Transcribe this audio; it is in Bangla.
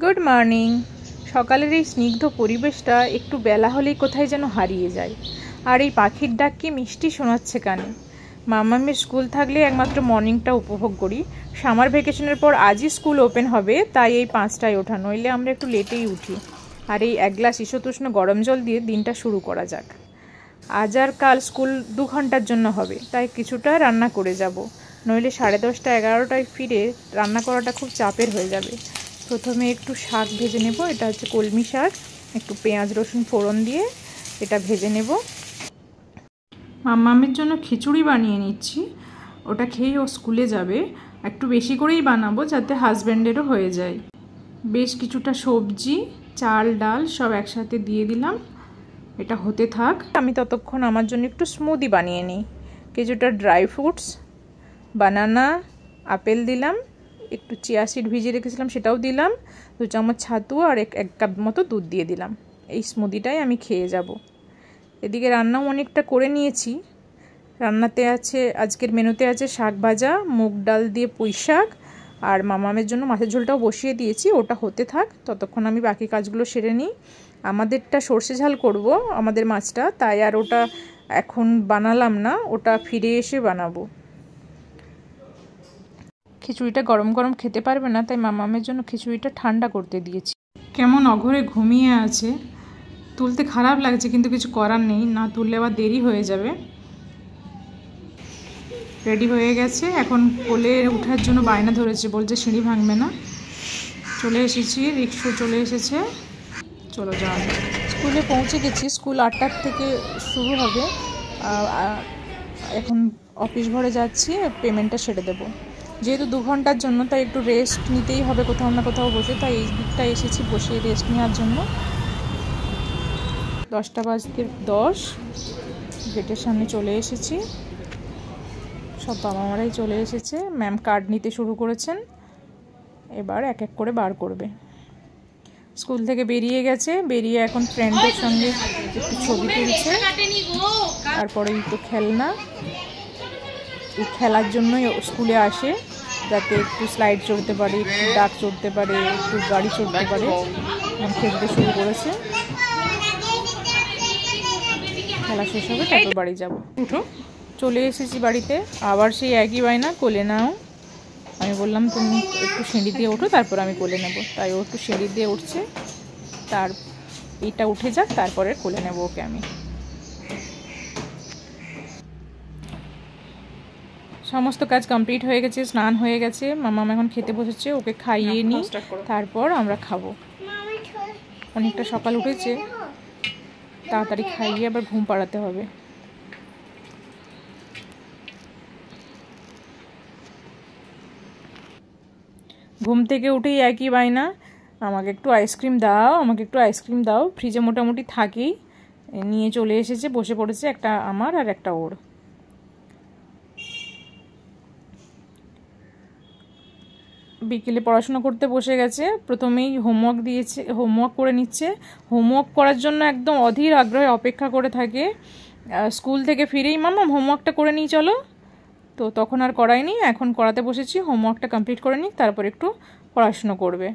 Good morning. সকালের এই স্নিগ্ধ পরিবেশটা একটু বেলা হলেই কোথায় যেন হারিয়ে যায়। আর এই পাখির ডাক কি মিষ্টি শোনাচ্ছে কানে। মামামের স্কুল থাকলে একমাত্র মর্নিংটা উপভোগ করি। সামার ভ্যাকেশনের পর আজই স্কুল ওপেন হবে, তাই এই 5টায় ওঠা, নইলে আমরা একটু লেটেই উঠি। আর এই 1 গ্লাস ঈষতুষ্ণ গরম জল দিয়ে দিনটা শুরু করা যাক। আজ আর কাল স্কুল 2 ঘন্টার জন্য হবে, তাই কিছুটা রান্না করে যাব, নইলে 10:30 11টায় ফিরে রান্না করাটা খুব চাপের হয়ে যাবে। প্রথমে একটু শাক ভেজে নেব, এটা হচ্ছে কলমি শাক। একটু পেঁয়াজ রসুন ফোড়ন দিয়ে এটা ভেজে নেব। মাম্মামের জন্য খিচুড়ি বানিয়ে নিচ্ছি, ওটা খেয়েই ও স্কুলে যাবে। একটু বেশি করেই বানাবো যাতে হাজব্যান্ডেরও হয়ে যায়। বেশ কিছুটা সবজি, চাল ডাল সব একসাথে দিয়ে দিলাম, এটা হতে থাক। আমি ততক্ষণ আমার জন্য একটু স্মুদি বানিয়ে নিই। কিছুটা ড্রাই ফ্রুটস, বানানা, আপেল দিলাম, একটু চিয়া সিড ভিজিয়ে রেখেছিলাম সেটাও দিলাম, 2 চামচ ছাতু আর 1 কাপ মতো দুধ দিয়ে দিলাম। এই স্মুদিটাই আমি খেয়ে যাব। এদিকে রান্নাও অনেকটা করে নিয়েছি। রান্নাতে আছে, আজকের মেনুতে আছে শাক ভাজা, মুগ ডাল দিয়ে পুঁই শাক, আর মামামের জন্য মাছের ঝোলটাও বসিয়ে দিয়েছি, ওটা হতে থাক। ততক্ষণ আমি বাকি কাজগুলো সেরে নিই। আমাদেরটা সর্ষে ঝাল করব, আমাদের মাছটা, তাই আর ওটা এখন বানালাম না, ওটা ফিরে এসে বানাবো। খিচুড়িটা গরম গরম খেতে পারবে না, তাই মামামের জন্য খিচুড়িটা ঠান্ডা করতে দিয়েছি। কেমন অঘরে ঘুমিয়ে আছে, তুলতে খারাপ লাগছে, কিন্তু কিছু করার নেই, না তুললে আবার দেরি হয়ে যাবে। রেডি হয়ে গেছে, এখন কোলে ওঠার জন্য বায়না ধরেছে, বলছে সিঁড়ি ভাঙবে না। চলে এসেছি, রিক্সা চলে এসেছে, চলো যাওয়া যাক। স্কুলে পৌঁছে গেছি, স্কুল 8টার থেকে শুরু হবে। এখন অফিস ঘরে যাচ্ছি, পেমেন্টটা সেরে দেবো। যেহেতু 2 ঘন্টার জন্য, তাই একটু রেস্ট নিতেই হবে কোথাও না কোথাও বসে, তাই এই দিকটা এসেছি বসে রেস্ট নেওয়ার জন্য। 10:10 গেটের সামনে চলে এসেছি, সব বাবা মারাই চলে এসেছে। ম্যাম কার্ড নিতে শুরু করেছেন, এবার এক এক করে বার করবে। স্কুল থেকে বেরিয়ে গেছে, বেরিয়ে এখন ফ্রেন্ডের সঙ্গে একটু ছবি তুলছে। তারপরে তো খেলনা, এই খেলার জন্যই স্কুলে আসে, যাতে একটু স্লাইড চড়তে পারে, একটু ডাক চড়তে পারে, একটু গাড়ি চড়তে পারে। খেলতে শুরু করেছে, খেলা শেষ হবে তারপর বাড়ি যাব। উঠো, চলে এসেছি বাড়িতে, আবার সেই একই বায়না, কোলে নাও। আমি বললাম তুমি একটু সিঁড়ি দিয়ে ওঠো, তারপর আমি কোলে নেব, তাই ও একটু সিঁড়ি দিয়ে উঠছে। তার এইটা উঠে যাক, তারপরে কোলে নেব ওকে আমি। সমস্ত কাজ কমপ্লিট হয়ে গেছে, স্নান হয়ে গেছে, মামাম এখন খেতে বসেছে, ওকে খাইয়ে নিই, তারপর আমরা খাবো। অনেকটা সকাল উঠেছে, তাড়াতাড়ি খাইয়ে আবার ঘুম পাড়াতে হবে। ঘুম থেকে উঠেই একই বায়না, আমাকে একটু আইসক্রিম দাও, আমাকে একটু আইসক্রিম দাও। ফ্রিজে মোটামুটি থাকেই, নিয়ে চলে এসেছে, বসে পড়েছে, একটা আমার আর একটা ওর। বিকেলে পড়াশোনা করতে বসে গেছে, প্রথমেই হোমওয়ার্ক দিয়েছে, হোমওয়ার্ক করে নিচ্ছে। হোমওয়ার্ক করার জন্য একদম অধীর আগ্রহে অপেক্ষা করে থাকে। স্কুল থেকে ফিরেই মাম্মাম হোমওয়ার্কটা করে নিই চলো, তো তখন আর করাইনি, এখন করাতে বসেছি। হোমওয়ার্কটা কমপ্লিট করে নিই, তারপর একটু পড়াশুনো করবে।